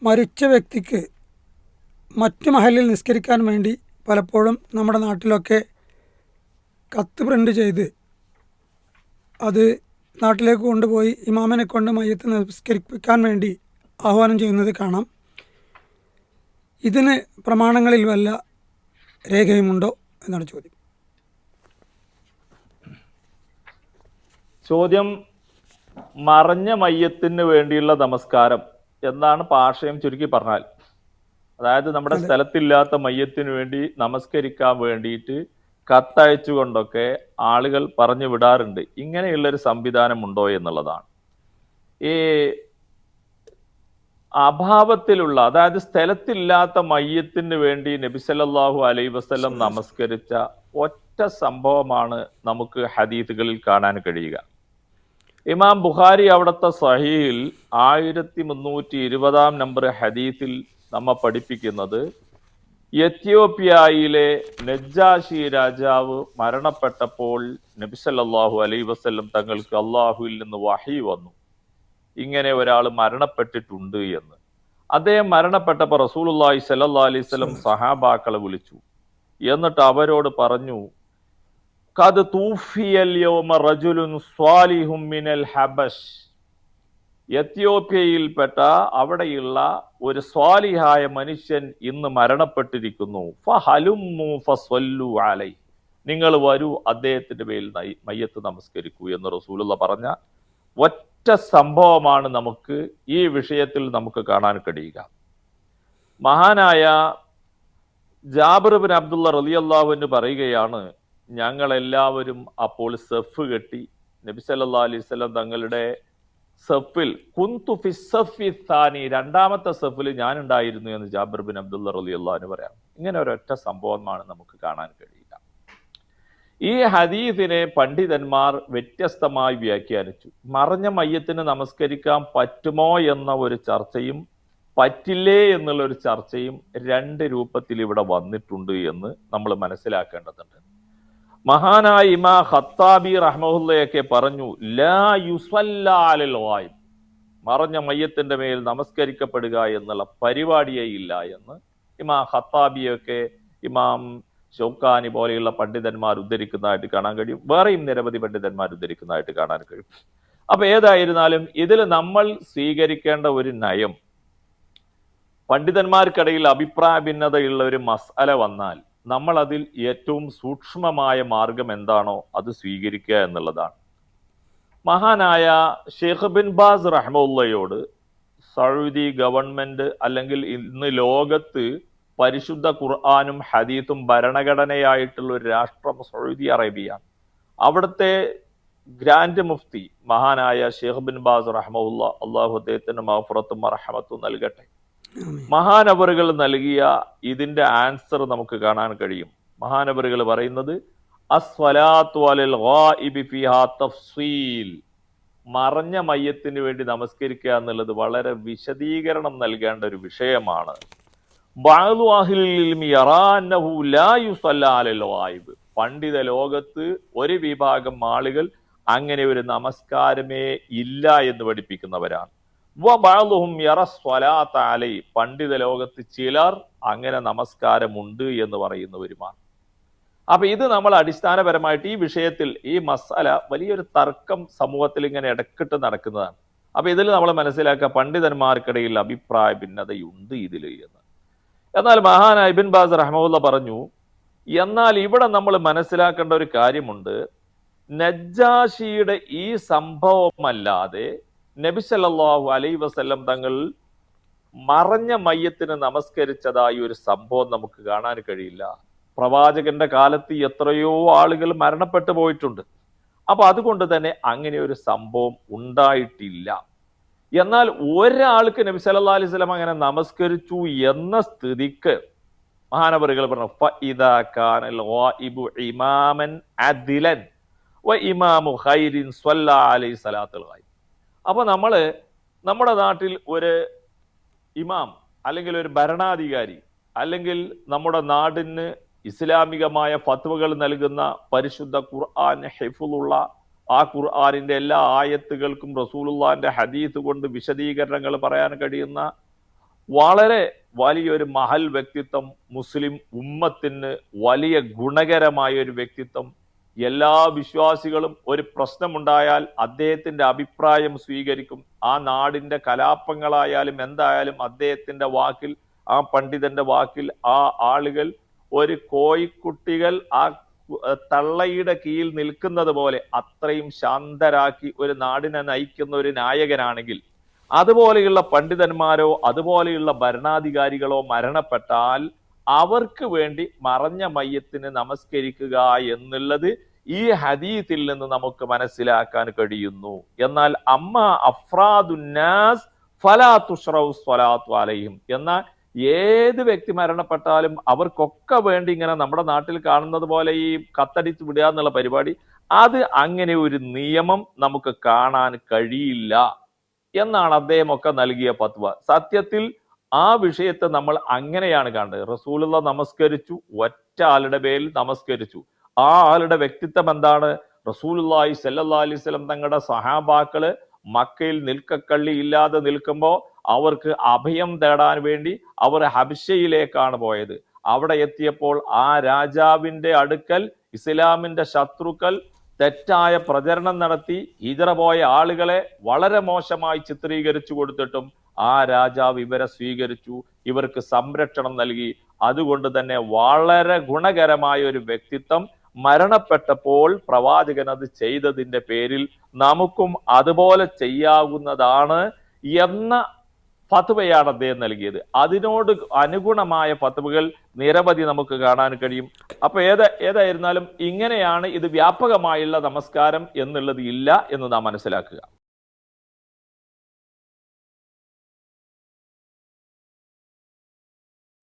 മരിച്ച വ്യക്തിക്ക് മറ്റു മഹലിൽ നിസ്കരിക്കാൻ വേണ്ടി പലപ്പോഴും നമ്മുടെ നാട്ടിലൊക്കെ കത്ത് പ്രിൻ്റ് ചെയ്ത് അത് നാട്ടിലേക്ക് കൊണ്ടുപോയി ഇമാമിനെ കൊണ്ട് മയ്യത്ത് നിസ്കരിപ്പിക്കാൻ വേണ്ടി ആഹ്വാനം ചെയ്യുന്നത് കാണാം. ഇതിന് പ്രമാണങ്ങളിൽ വല്ല രേഖയുമുണ്ടോ എന്നാണ് ചോദ്യം. ചോദ്യം മറഞ്ഞ മയ്യത്തിന് വേണ്ടിയുള്ള നമസ്കാരം എന്നാണ് പാർശ്വം ചുരുക്കി പറഞ്ഞാൽ. അതായത് നമ്മുടെ സ്ഥലത്തില്ലാത്ത മയ്യത്തിന് വേണ്ടി നമസ്കരിക്കാൻ വേണ്ടിയിട്ട് കത്തയച്ചുകൊണ്ടൊക്കെ ആളുകൾ പറഞ്ഞു വിടാറുണ്ട്. ഇങ്ങനെയുള്ളൊരു സംവിധാനം ഉണ്ടോ എന്നുള്ളതാണ്. ഈ അഭാവത്തിലുള്ള, അതായത് സ്ഥലത്തില്ലാത്ത മയ്യത്തിന് വേണ്ടി നബി സല്ലല്ലാഹു അലൈഹി വസല്ലം നമസ്കരിച്ച ഒറ്റ സംഭവമാണ് നമുക്ക് ഹദീസുകളിൽ കാണാൻ കഴിയുക. ഇമാം ബുഖാരി അവിടുത്തെ സഹീഹിൽ 1320 നമ്പർ ഹദീസിൽ നമ്മെ പഠിപ്പിക്കുന്നത്, എത്യോപ്യയിലെ നജ്ജാശി രാജാവ് മരണപ്പെട്ടപ്പോൾ നബി സല്ലല്ലാഹു അലൈഹി വസല്ലം തങ്ങൾക്ക് അള്ളാഹുവിൽ നിന്ന് വഹി വന്നു, ഇങ്ങനെ ഒരാൾ മരണപ്പെട്ടിട്ടുണ്ട് എന്ന്. അദ്ദേഹം മരണപ്പെട്ടപ്പോൾ റസൂലുള്ളാഹി സ്വല്ലല്ലാഹു അലൈഹി വസല്ലം സഹാബാക്കളെ വിളിച്ചു. എന്നിട്ട് അവരോട് പറഞ്ഞു, ഖദ് തൂഫിയൽ യൗമ റജുലുൻ സ്വാലിഹും മിനൽ ഹബശ്, എത്യോപ്യയിൽപ്പെട്ട അവിടെയുള്ള ഒരു സ്വാലിഹായ മനുഷ്യൻ ഇന്ന് മരണപ്പെട്ടിരിക്കുന്നു. ഫഹലുമ്മു ഫസ്വല്ലു അലൈഹി, നിങ്ങൾ വരൂ അദ്ദേഹത്തിന്റെ മേൽ മയ്യത്ത് നമസ്കരിക്കൂ എന്ന് റസൂലുള്ള പറഞ്ഞ ഒറ്റ സംഭവമാണ് നമുക്ക് ഈ വിഷയത്തിൽ നമുക്ക് കാണാൻ കഴിയുക. മഹാനായ ജാബിർ ബിൻ അബ്ദുള്ള റളിയല്ലാഹു അൻഹു പറയുകയാണ്, ഞങ്ങളെല്ലാവരും അപ്പോൾ സഫ് കെട്ടി നബി സല്ലല്ലാഹു അലൈഹി വസല്ലം തങ്ങളുടെ സഫിൽ, കുന്തു ഫി സഫി സാനി, രണ്ടാമത്തെ സഫിൽ ഞാൻ ഉണ്ടായിരുന്നു എന്ന് ജാബിർ ബിൻ അബ്ദുള്ള റളിയല്ലാഹു അൻഹു പറയാം. ഇങ്ങനെ ഒരൊറ്റ സംഭവമാണ് നമുക്ക് കാണാൻ കഴിയുക. ഈ ഹദീസിനെ പണ്ഡിതന്മാർ വ്യത്യസ്തമായി വ്യാഖ്യാനിച്ചു. മറഞ്ഞ മയ്യത്തിന് നമസ്കരിക്കാൻ പറ്റുമോ എന്ന ഒരു ചർച്ചയും പറ്റില്ലേ എന്നുള്ള ഒരു ചർച്ചയും രണ്ട് രൂപത്തിൽ ഇവിടെ വന്നിട്ടുണ്ട് എന്ന് നമ്മൾ മനസ്സിലാക്കേണ്ടതുണ്ട്. മഹാനായ ഇമാം ഖത്താബി റഹ്മഹുല്ലയൊക്കെ പറഞ്ഞു, ലാ യുസല്ല അലൽ ഗായിബ്, മറഞ്ഞ മയ്യത്തിന്റെ മേൽ നമസ്കരിക്കപ്പെടുക എന്നുള്ള പരിപാടിയേ ഇല്ല എന്ന് ഇമാം ഖത്താബിയൊക്കെ ഇമാം ഷൗക്കാനി പോലെയുള്ള പണ്ഡിതന്മാർ ഉദ്ധരിക്കുന്നതായിട്ട് കാണാൻ കഴിയും. വേറെയും നിരവധി പണ്ഡിതന്മാർ ഉദ്ധരിക്കുന്നതായിട്ട് കാണാൻ കഴിയും. അപ്പൊ ഏതായിരുന്നാലും ഇതിൽ നമ്മൾ സ്വീകരിക്കേണ്ട ഒരു നയം, പണ്ഡിതന്മാർക്കിടയിൽ അഭിപ്രായ ഭിന്നതയുള്ള ഒരു മസ്അല വന്നാൽ നമ്മൾ അതിൽ ഏറ്റവും സൂക്ഷ്മമായ മാർഗം എന്താണോ അത് സ്വീകരിക്കുക എന്നുള്ളതാണ്. മഹാനായ ഷെയ്ഖ് ബിൻ ബാസ് റഹ്മത്തുള്ളാഹിയോട് സൗദി ഗവൺമെന്റ്, അല്ലെങ്കിൽ ഇന്ന് ലോകത്ത് പരിശുദ്ധ ഖുർആനും ഹദീസും ഭരണഘടനയായിട്ടുള്ള ഒരു രാഷ്ട്രം സൗദി അറേബ്യയാണ്. അവിടുത്തെ ഗ്രാൻഡ് മുഫ്തി മഹാനായ ഷെയ്ഖ് ബിൻ ബാസ് റഹ്മത്തുള്ളാഹി, അള്ളാഹു അദ്ദേഹത്തിന് മഗ്ഫിറത്തും മർഹമത്തും നൽകട്ടെ, മഹാനവറുകൾ നൽകിയ ഇതിന്റെ ആൻസർ നമുക്ക് കാണാൻ കഴിയും. മഹാനവറുകൾ പറയുന്നത്, അസ്വലാത്തു അലൽ ഗായിബി ഫിഹാ തഫ്സീൽ, മറഞ്ഞ മയ്യത്തിന് വേണ്ടി നമസ്കരിക്കുക എന്നുള്ളത് വളരെ വിശദീകരണം നൽകേണ്ട ഒരു വിഷയമാണ്. ബഅ്ദു അഹ്ലിൽ ഇൽമി യറാ അന്നഹു ലാ യുസല്ല അലൽ ഗായിബ്, പണ്ഡിത ലോകത്ത് ഒരു വിഭാഗം ആളുകൾ അങ്ങനെ ഒരു നമസ്കാരമേ ഇല്ല എന്ന് പഠിപ്പിക്കുന്നവരാണ്. വബഅ്ദുഹും യറ സ്വലാത്ത അലൈഹി, പണ്ഡിത ലോകത്ത് ചിലർ അങ്ങനെ നമസ്കാരമുണ്ട് എന്ന് പറയുന്നവരുമാണ്. അപ്പൊ ഇത് നമ്മൾ അടിസ്ഥാനപരമായിട്ട് ഈ വിഷയത്തിൽ ഈ മസ്അല വലിയൊരു തർക്കം സമൂഹത്തിൽ ഇങ്ങനെ ഇടക്കിട്ട് നടക്കുന്നതാണ്. അപ്പൊ ഇതിൽ നമ്മൾ മനസ്സിലാക്കുക, പണ്ഡിതന്മാർക്കിടയിൽ അഭിപ്രായ ഭിന്നതയുണ്ട് ഇതിൽ എന്ന്. എന്നാൽ മഹാനായ ഇബ്ൻ ബാസ് റഹ്മത്തുള്ളാഹി പറഞ്ഞു, എന്നാൽ ഇവിടെ നമ്മൾ മനസ്സിലാക്കേണ്ട ഒരു കാര്യമുണ്ട്, നജ്ജാശിയുടെ ഈ സംഭവമല്ലാതെ നബി സല്ലല്ലാഹു അലൈഹി വസല്ലം തങ്ങൾ മറഞ്ഞ മയ്യത്തിന് നമസ്കരിച്ചതായി ഒരു സംഭവം നമുക്ക് കാണാൻ കഴിയില്ല. പ്രവാചകന്റെ കാലത്ത് എത്രയോ ആളുകൾ മരണപ്പെട്ടു പോയിട്ടുണ്ട്. അപ്പൊ അതുകൊണ്ട് തന്നെ അങ്ങനെ ഒരു സംഭവം ഉണ്ടായിട്ടില്ല. എന്നാൽ ഒരാൾക്ക് നബി സല്ലല്ലാഹു അലൈഹി വസല്ലം അങ്ങനെ നമസ്കരിച്ചു എന്ന സ്ഥിതിക്ക് മഹാനവറുകൾ പറഞ്ഞു, ഫഇദാ കാനൽ ഗായിബു ഇമാമൻ അദിലൻ വ ഇമാമു ഖൈരിൻ സ്വല്ലല്ലാഹു അലൈഹി സ്വലാത്തുൽ ഗായിബ്. അപ്പൊ നമ്മുടെ നാട്ടിൽ ഒരു ഇമാം, അല്ലെങ്കിൽ ഒരു ഭരണാധികാരി, അല്ലെങ്കിൽ നമ്മുടെ നാടിന് ഇസ്ലാമികമായ ഫത്വകൾ നൽകുന്ന, പരിശുദ്ധ ഖുർആൻ ഹിഫ്ളുള്ള, ആ ഖുർആനിന്റെ എല്ലാ ആയത്തുകൾക്കും റസൂലുള്ളാഹിന്റെ ഹദീസ് കൊണ്ട് വിശദീകരണങ്ങൾ പറയാൻ കഴിയുന്ന വളരെ വലിയൊരു മഹൽ വ്യക്തിത്വം, മുസ്ലിം ഉമ്മത്തിന് വലിയ ഗുണകരമായ ഒരു വ്യക്തിത്വം. എല്ലാ വിശ്വാസികളും ഒരു പ്രശ്നമുണ്ടായാൽ അദ്ദേഹത്തിന്റെ അഭിപ്രായം സ്വീകരിക്കും. ആ നാടിന്റെ കലാപങ്ങളായാലും എന്തായാലും അദ്ദേഹത്തിന്റെ വാക്കിൽ, ആ പണ്ഡിതന്റെ വാക്കിൽ ആ ആളുകൾ ഒരു കോഴിക്കുട്ടികൾ ആ തള്ളയുടെ കീഴിൽ നിൽക്കുന്നത് പോലെ അത്രയും ശാന്തരാക്കി ഒരു നാടിനെ നയിക്കുന്ന ഒരു നായകനാണെങ്കിൽ, അതുപോലെയുള്ള പണ്ഡിതന്മാരോ അതുപോലെയുള്ള ഭരണാധികാരികളോ മരണപ്പെട്ടാൽ അവർക്ക് വേണ്ടി മറഞ്ഞ മയ്യത്തിന് നമസ്കരിക്കുക എന്നുള്ളത് ഈ ഹദീസിൽ നിന്ന് നമുക്ക് മനസ്സിലാക്കാൻ കഴിയുന്നു. എന്നാൽ അമ്മ അഫ്രാദുന്നാസ് ഫലാ തുശ്റഉ സ്വലാത്തു അലൈഹിം, എന്നാൽ ഏത് വ്യക്തി മരണപ്പെട്ടാലും അവർക്കൊക്കെ വേണ്ടി ഇങ്ങനെ നമ്മുടെ നാട്ടിൽ കാണുന്നത് പോലെ ഈ കത്തടിച്ച് വിടുക എന്നുള്ള പരിപാടി, അത് അങ്ങനെ ഒരു നിയമം നമുക്ക് കാണാൻ കഴിയില്ല എന്നാണ് അദ്ദേഹം ഒക്കെ നൽകിയ ഫത്വ. സത്യത്തിൽ ആ വിഷയത്തെ നമ്മൾ അങ്ങനെയാണ് കാണുന്നത്. റസൂലുള്ള നമസ്കരിച്ചു, ഒറ്റ ആളുടെ പേരിൽ നമസ്കരിച്ചു. ആ ആളുടെ വ്യക്തിത്വം എന്താണ്? റസൂലുള്ളാഹി സ്വല്ലല്ലാഹി അലൈഹി വസല്ലം തങ്ങളുടെ സഹാബാക്കള് മക്കയിൽ നിൽക്കക്കള്ളി ഇല്ലാതെ നിൽക്കുമ്പോൾ അവർക്ക് അഭയം തേടാൻ വേണ്ടി അവർ ഹബശയിലേക്കാണ് പോയത്. അവിടെ എത്തിയപ്പോൾ ആ രാജാവിന്റെ അടുക്കൽ ഇസ്ലാമിന്റെ ശത്രുക്കൾ തെറ്റായ പ്രചരണം നടത്തി ഹിജറ പോയ ആളുകളെ വളരെ മോശമായി ചിത്രീകരിച്ചു കൊടുത്തിട്ടും ആ രാജാവ് ഇവരെ സ്വീകരിച്ചു, ഇവർക്ക് സംരക്ഷണം നൽകി. അതുകൊണ്ട് തന്നെ വളരെ ഗുണകരമായ ഒരു വ്യക്തിത്വം മരണപ്പെട്ടപ്പോൾ പ്രവാചകൻ അത് ചെയ്തതിന്റെ പേരിൽ നമുക്കും അതുപോലെ ചെയ്യാവുന്നതാണ് എന്ന ഫത്വയാണ് അദ്ദേഹം നൽകിയത്. അതിനോട് അനുഗുണമായ ഫത്വകൾ നിരവധി നമുക്ക് കാണാൻ കഴിയും. അപ്പൊ ഏതായിരുന്നാലും ഇങ്ങനെയാണ് ഇത് വ്യാപകമായുള്ള നമസ്കാരം എന്നുള്ളത് ഇല്ല എന്ന് നാം മനസ്സിലാക്കുക.